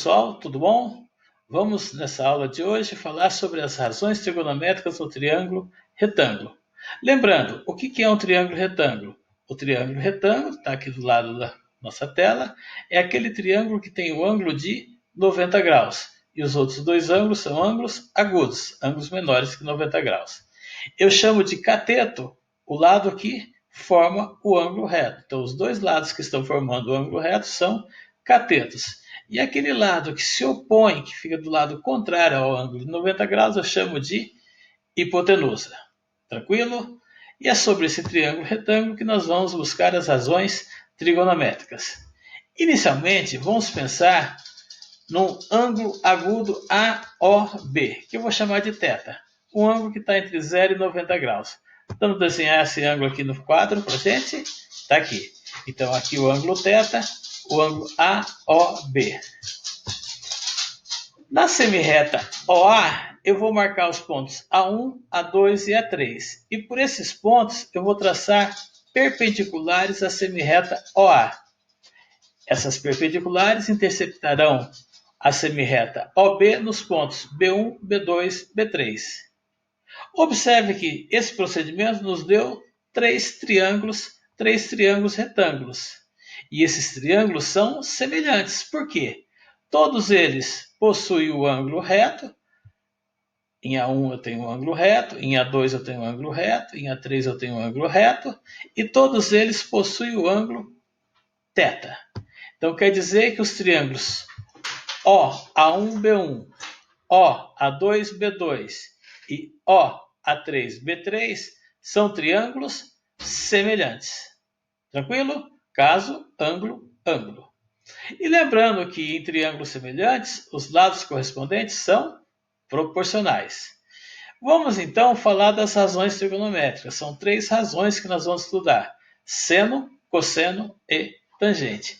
Pessoal, tudo bom? Vamos, nessa aula de hoje, falar sobre as razões trigonométricas do triângulo retângulo. Lembrando, o que é um triângulo retângulo? O triângulo retângulo, está aqui do lado da nossa tela, é aquele triângulo que tem o ângulo de 90 graus. E os outros dois ângulos são ângulos agudos, ângulos menores que 90 graus. Eu chamo de cateto o lado que forma o ângulo reto. Então, os dois lados que estão formando o ângulo reto são catetos. E aquele lado que se opõe, que fica do lado contrário ao ângulo de 90 graus, eu chamo de hipotenusa. Tranquilo? E é sobre esse triângulo retângulo que nós vamos buscar as razões trigonométricas. Inicialmente, vamos pensar num ângulo agudo AOB, que eu vou chamar de θ. Um ângulo que está entre 0 e 90 graus. Vamos desenhar esse ângulo aqui no quadro para a gente. Está aqui. Então, aqui o ângulo θ, o ângulo AOB. Na semirreta OA, eu vou marcar os pontos A1, A2 e A3. E por esses pontos, eu vou traçar perpendiculares à semirreta OA. Essas perpendiculares interceptarão a semirreta OB nos pontos B1, B2, B3. Observe que esse procedimento nos deu três triângulos retângulos. E esses triângulos são semelhantes. Por quê? Todos eles possuem o ângulo reto. Em A1 eu tenho um ângulo reto, em A2 eu tenho um ângulo reto, em A3 eu tenho um ângulo reto, e todos eles possuem o ângulo θ. Então quer dizer que os triângulos OA1B1, OA2B2 e OA3B3 são triângulos semelhantes. Tranquilo? Caso, ângulo, ângulo. E lembrando que em triângulos semelhantes, os lados correspondentes são proporcionais. Vamos então falar das razões trigonométricas. São três razões que nós vamos estudar: seno, cosseno e tangente.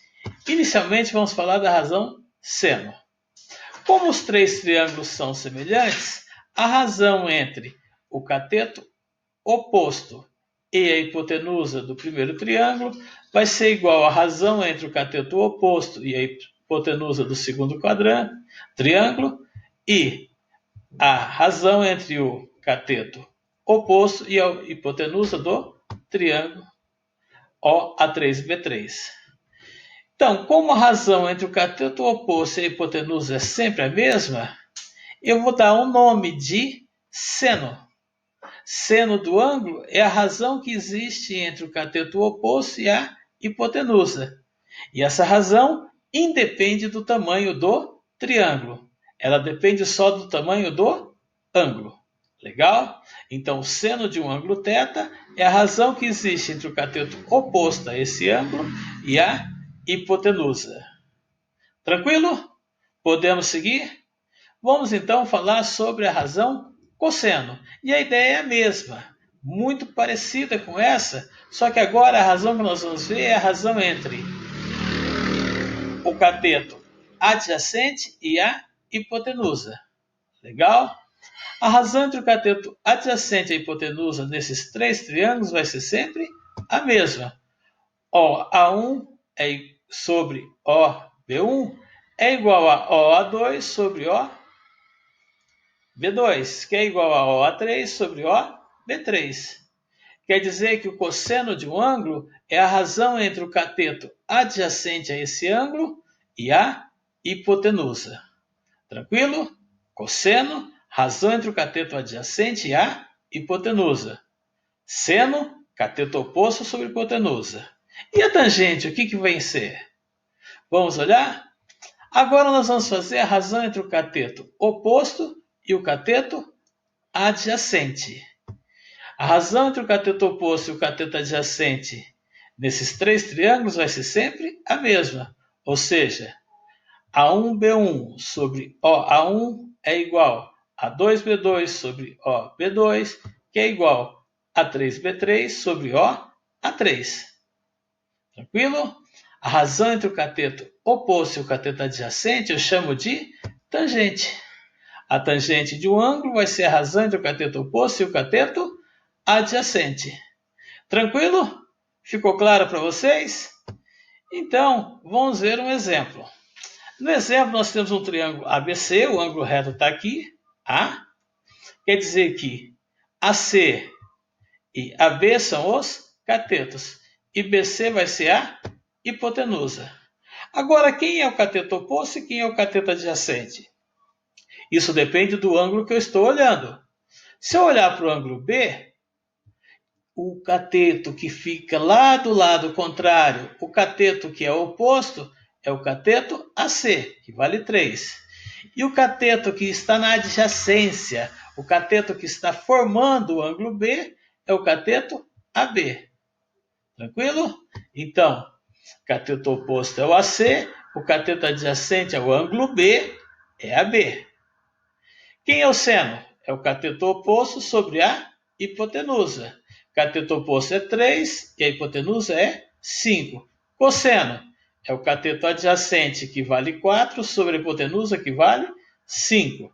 Inicialmente vamos falar da razão seno. Como os três triângulos são semelhantes, a razão entre o cateto oposto e a hipotenusa do primeiro triângulo vai ser igual à razão entre o cateto oposto e a hipotenusa do segundo triângulo, e a razão entre o cateto oposto e a hipotenusa do triângulo OA3B3. Então, como a razão entre o cateto oposto e a hipotenusa é sempre a mesma, eu vou dar um nome de seno. Seno do ângulo é a razão que existe entre o cateto oposto e a hipotenusa. E essa razão independe do tamanho do triângulo. Ela depende só do tamanho do ângulo. Legal? Então, o seno de um ângulo θ é a razão que existe entre o cateto oposto a esse ângulo e a hipotenusa. Tranquilo? Podemos seguir? Vamos então falar sobre a razão cosseno. E a ideia é a mesma, muito parecida com essa, só que agora a razão que nós vamos ver é a razão entre o cateto adjacente e a hipotenusa. Legal? A razão entre o cateto adjacente e a hipotenusa nesses três triângulos vai ser sempre a mesma. OA1 sobre OB1 é igual a OA2 sobre OB2, que é igual a OA3 sobre OB3. Quer dizer que o cosseno de um ângulo é a razão entre o cateto adjacente a esse ângulo e a hipotenusa. Tranquilo? Cosseno, razão entre o cateto adjacente e a hipotenusa. Seno, cateto oposto sobre hipotenusa. E a tangente, o que vai ser? Vamos olhar? Agora nós vamos fazer a razão entre o cateto oposto e o cateto adjacente. A razão entre o cateto oposto e o cateto adjacente nesses três triângulos vai ser sempre a mesma. Ou seja, A1B1 sobre OA1 é igual a 2B2 sobre OB2, que é igual a 3B3 sobre OA3. Tranquilo? A razão entre o cateto oposto e o cateto adjacente eu chamo de tangente. A tangente de um ângulo vai ser a razão entre o cateto oposto e o cateto adjacente. Tranquilo? Ficou claro para vocês? Então, vamos ver um exemplo. No exemplo, nós temos um triângulo ABC, o ângulo reto está aqui, A. Quer dizer que AC e AB são os catetos, e BC vai ser a hipotenusa. Agora, quem é o cateto oposto e quem é o cateto adjacente? Isso depende do ângulo que eu estou olhando. Se eu olhar para o ângulo B, o cateto que fica lá do lado contrário, o cateto que é oposto, é o cateto AC, que vale 3. E o cateto que está na adjacência, o cateto que está formando o ângulo B, é o cateto AB. Tranquilo? Então, cateto oposto é o AC, o cateto adjacente é o ângulo B, é AB. Quem é o seno? É o cateto oposto sobre a hipotenusa. Cateto oposto é 3 e a hipotenusa é 5. Cosseno é o cateto adjacente, que vale 4, sobre a hipotenusa, que vale 5.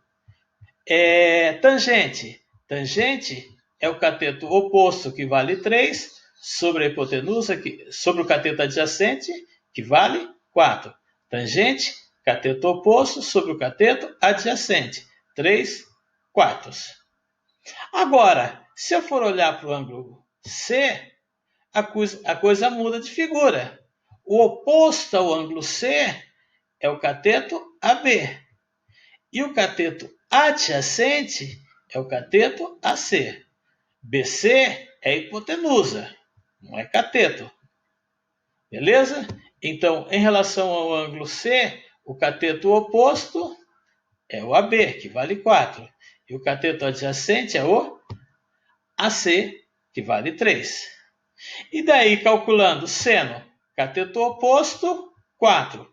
Tangente. Tangente é o cateto oposto, que vale 3, sobre a hipotenusa, sobre o cateto adjacente, que vale 4. Tangente, cateto oposto sobre o cateto adjacente, 3 quartos. Agora, se eu for olhar para o ângulo C, a coisa muda de figura. O oposto ao ângulo C é o cateto AB. E o cateto adjacente é o cateto AC. BC é hipotenusa, não é cateto. Beleza? Então, em relação ao ângulo C, o cateto oposto é o AB, que vale 4. E o cateto adjacente é o AC, que vale 3. E daí, calculando seno, cateto oposto, 4.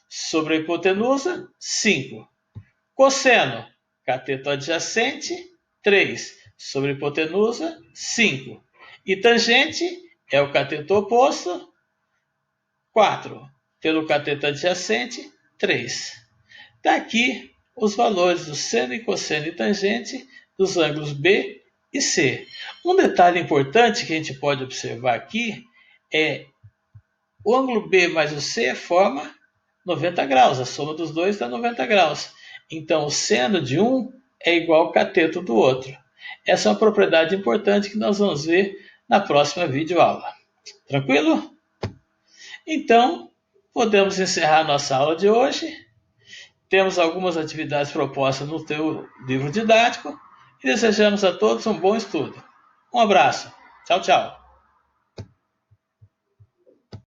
Sobre a hipotenusa, 5. Cosseno, cateto adjacente, 3. Sobre a hipotenusa, 5. E tangente é o cateto oposto, 4. Pelo cateto adjacente, 3. Está aqui os valores do seno e cosseno e tangente dos ângulos B e C. Um detalhe importante que a gente pode observar aqui é o ângulo B mais o C forma 90 graus, a soma dos dois dá 90 graus. Então, o seno de um é igual ao cateto do outro. Essa é uma propriedade importante que nós vamos ver na próxima videoaula. Tranquilo? Então, podemos encerrar nossa aula de hoje. Temos algumas atividades propostas no teu livro didático e desejamos a todos um bom estudo. Um abraço. Tchau, tchau.